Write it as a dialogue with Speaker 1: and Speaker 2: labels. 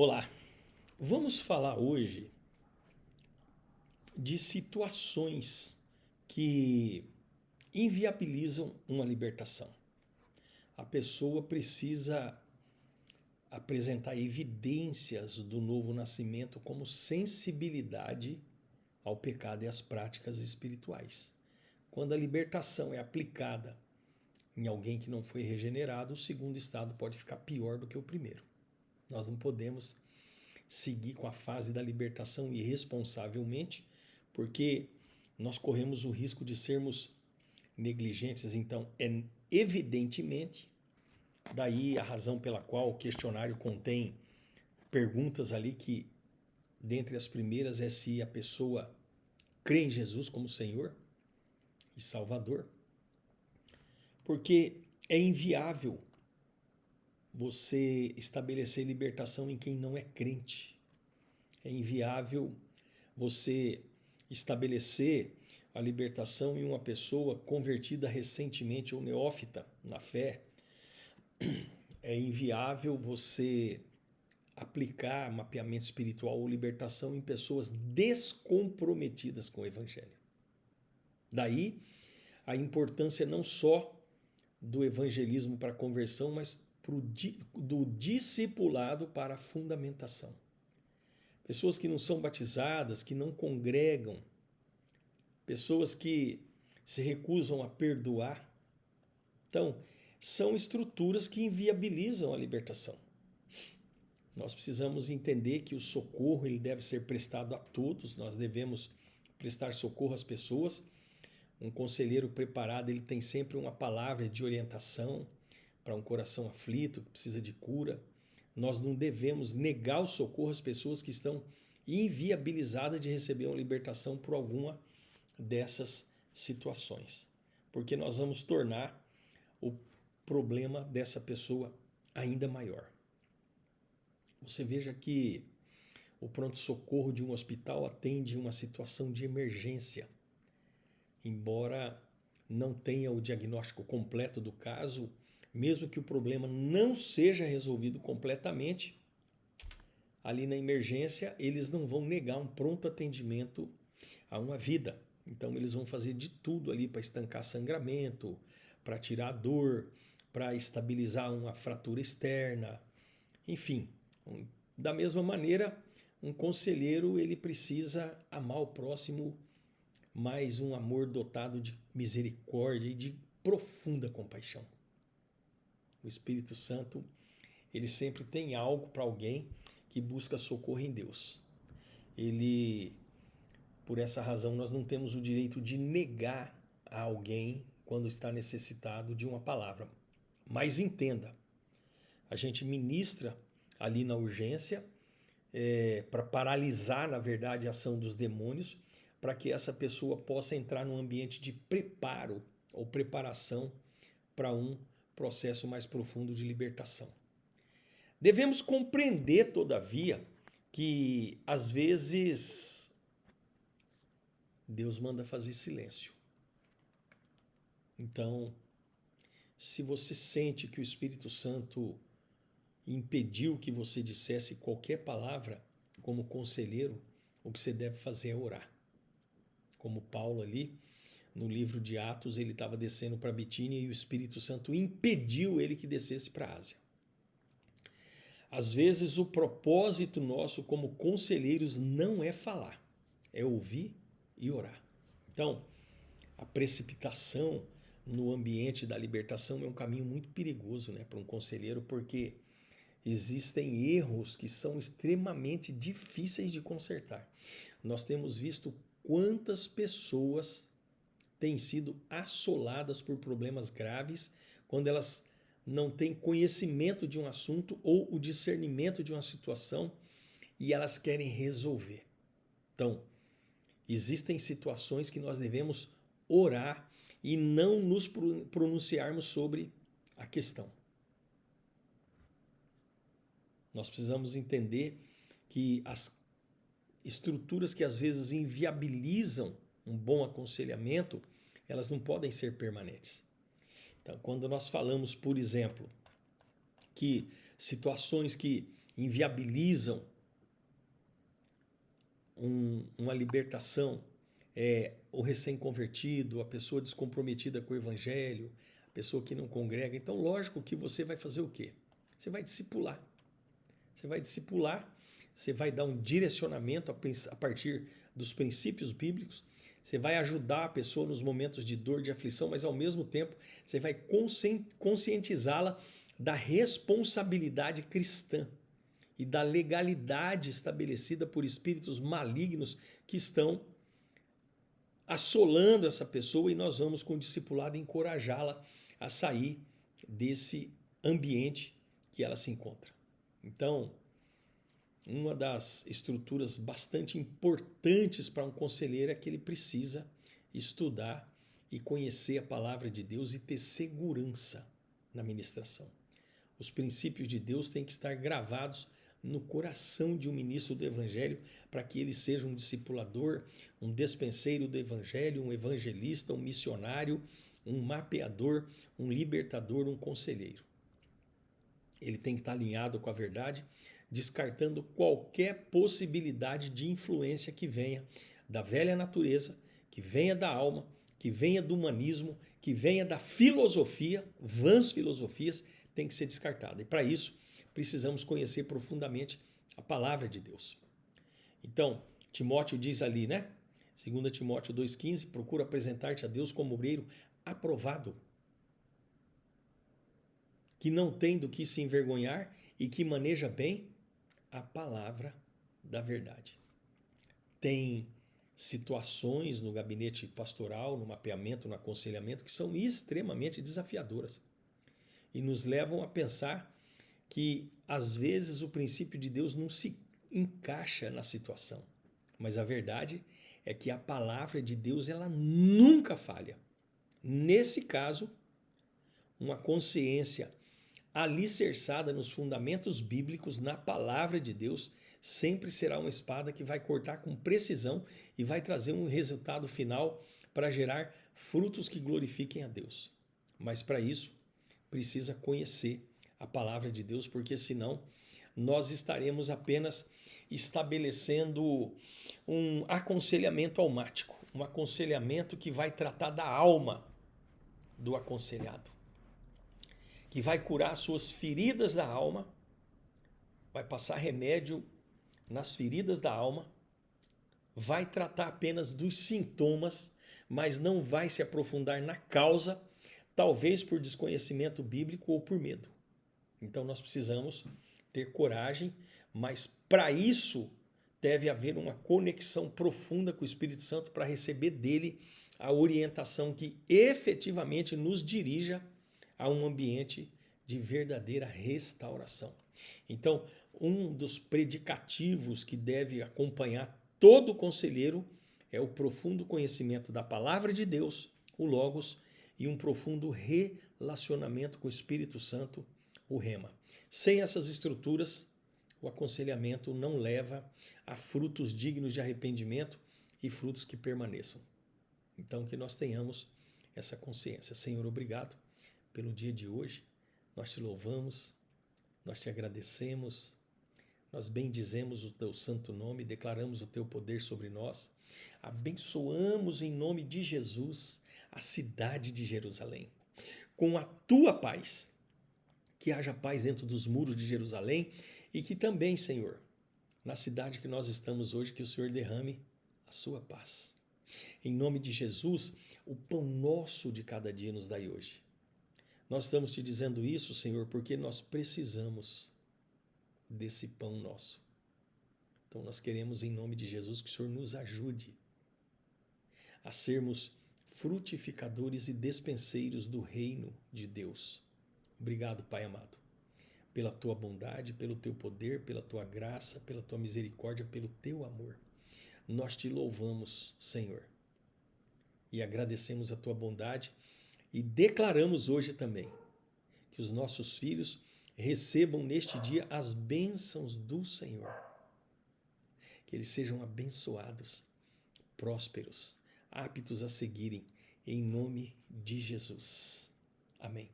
Speaker 1: Olá, vamos falar hoje de situações que inviabilizam uma libertação. A pessoa precisa apresentar evidências do novo nascimento como sensibilidade ao pecado e às práticas espirituais. Quando a libertação é aplicada em alguém que não foi regenerado, o segundo estado pode ficar pior do que o primeiro. Nós não podemos seguir com a fase da libertação irresponsavelmente, porque nós corremos o risco de sermos negligentes. Então, é evidentemente, daí a razão pela qual o questionário contém perguntas ali que, dentre as primeiras, é se a pessoa crê em Jesus como Senhor e Salvador, porque é inviável você estabelecer libertação em quem não é crente. É inviável você estabelecer a libertação em uma pessoa convertida recentemente ou neófita na fé. É inviável você aplicar mapeamento espiritual ou libertação em pessoas descomprometidas com o Evangelho. Daí a importância não só do evangelismo para a conversão, mas do discipulado para a fundamentação. Pessoas que não são batizadas, que não congregam, pessoas que se recusam a perdoar. Então, são estruturas que inviabilizam a libertação. Nós precisamos entender que o socorro ele deve ser prestado a todos, nós devemos prestar socorro às pessoas. Um conselheiro preparado ele tem sempre uma palavra de orientação para um coração aflito que precisa de cura. Nós não devemos negar o socorro às pessoas que estão inviabilizadas de receber uma libertação por alguma dessas situações, porque nós vamos tornar o problema dessa pessoa ainda maior. Você veja que o pronto-socorro de um hospital atende uma situação de emergência. Embora não tenha o diagnóstico completo do caso, mesmo que o problema não seja resolvido completamente, ali na emergência eles não vão negar um pronto atendimento a uma vida. Então eles vão fazer de tudo ali para estancar sangramento, para tirar a dor, para estabilizar uma fratura externa, enfim. Da mesma maneira, um conselheiro ele precisa amar o próximo, mais um amor dotado de misericórdia e de profunda compaixão. O Espírito Santo ele sempre tem algo para alguém que busca socorro em Deus. Ele Por essa razão, nós não temos o direito de negar a alguém quando está necessitado de uma palavra. Mas entenda, a gente ministra ali na urgência para paralisar, na verdade, a ação dos demônios, para que essa pessoa possa entrar num ambiente de preparo ou preparação para um processo mais profundo de libertação. Devemos compreender, todavia, que às vezes Deus manda fazer silêncio. Então, se você sente que o Espírito Santo impediu que você dissesse qualquer palavra como conselheiro, o que você deve fazer é orar. Como Paulo ali, no livro de Atos, ele estava descendo para Bitínia e o Espírito Santo impediu ele que descesse para a Ásia. Às vezes o propósito nosso como conselheiros não é falar, é ouvir e orar. Então, a precipitação no ambiente da libertação é um caminho muito perigoso, para um conselheiro, porque existem erros que são extremamente difíceis de consertar. Nós temos visto quantas pessoas têm sido assoladas por problemas graves quando elas não têm conhecimento de um assunto ou o discernimento de uma situação e elas querem resolver. Então, existem situações que nós devemos orar e não nos pronunciarmos sobre a questão. Nós precisamos entender que as estruturas que às vezes inviabilizam um bom aconselhamento, elas não podem ser permanentes. Então, quando nós falamos, por exemplo, que situações que inviabilizam uma libertação, o recém-convertido, a pessoa descomprometida com o evangelho, a pessoa que não congrega. Então, lógico que você vai fazer o quê? Você vai discipular. Você vai discipular, você vai dar um direcionamento a partir dos princípios bíblicos, você vai ajudar a pessoa nos momentos de dor, de aflição, mas ao mesmo tempo você vai conscientizá-la da responsabilidade cristã e da legalidade estabelecida por espíritos malignos que estão assolando essa pessoa, e nós vamos, com o discipulado, encorajá-la a sair desse ambiente que ela se encontra. Então, uma das estruturas bastante importantes para um conselheiro é que ele precisa estudar e conhecer a palavra de Deus e ter segurança na ministração. Os princípios de Deus têm que estar gravados no coração de um ministro do Evangelho para que ele seja um discipulador, um despenseiro do Evangelho, um evangelista, um missionário, um mapeador, um libertador, um conselheiro. Ele tem que estar alinhado com a verdade, descartando qualquer possibilidade de influência que venha da velha natureza, que venha da alma, que venha do humanismo, que venha da filosofia, vãs filosofias, tem que ser descartada. E para isso, precisamos conhecer profundamente a palavra de Deus. Então, Timóteo diz ali, né? 2 Timóteo 2,15, procura apresentar-te a Deus como obreiro aprovado, que não tem do que se envergonhar e que maneja bem a palavra da verdade. Tem situações no gabinete pastoral, no mapeamento, no aconselhamento, que são extremamente desafiadoras e nos levam a pensar que, às vezes, o princípio de Deus não se encaixa na situação. Mas a verdade é que a palavra de Deus, ela nunca falha. Nesse caso, uma consciência alicerçada nos fundamentos bíblicos, na palavra de Deus, sempre será uma espada que vai cortar com precisão e vai trazer um resultado final para gerar frutos que glorifiquem a Deus. Mas para isso, precisa conhecer a palavra de Deus, porque senão nós estaremos apenas estabelecendo um aconselhamento almático, um aconselhamento que vai tratar da alma do aconselhado, que vai curar suas feridas da alma, vai passar remédio nas feridas da alma, vai tratar apenas dos sintomas, mas não vai se aprofundar na causa, talvez por desconhecimento bíblico ou por medo. Então nós precisamos ter coragem, mas para isso deve haver uma conexão profunda com o Espírito Santo para receber dele a orientação que efetivamente nos dirija a um ambiente de verdadeira restauração. Então, um dos predicativos que deve acompanhar todo conselheiro é o profundo conhecimento da palavra de Deus, o Logos, e um profundo relacionamento com o Espírito Santo, o Rema. Sem essas estruturas, o aconselhamento não leva a frutos dignos de arrependimento e frutos que permaneçam. Então, que nós tenhamos essa consciência. Senhor, obrigado pelo dia de hoje. Nós te louvamos, nós te agradecemos, nós bendizemos o teu santo nome, declaramos o teu poder sobre nós, abençoamos em nome de Jesus a cidade de Jerusalém. Com a tua paz, que haja paz dentro dos muros de Jerusalém e que também, Senhor, na cidade que nós estamos hoje, que o Senhor derrame a sua paz. Em nome de Jesus, o pão nosso de cada dia nos dai hoje. Nós estamos te dizendo isso, Senhor, porque nós precisamos desse pão nosso. Então nós queremos, em nome de Jesus, que o Senhor nos ajude a sermos frutificadores e despenseiros do reino de Deus. Obrigado, Pai amado, pela tua bondade, pelo teu poder, pela tua graça, pela tua misericórdia, pelo teu amor. Nós te louvamos, Senhor, e agradecemos a tua bondade e declaramos hoje também que os nossos filhos recebam neste dia as bênçãos do Senhor. Que eles sejam abençoados, prósperos, aptos a seguirem, em nome de Jesus. Amém.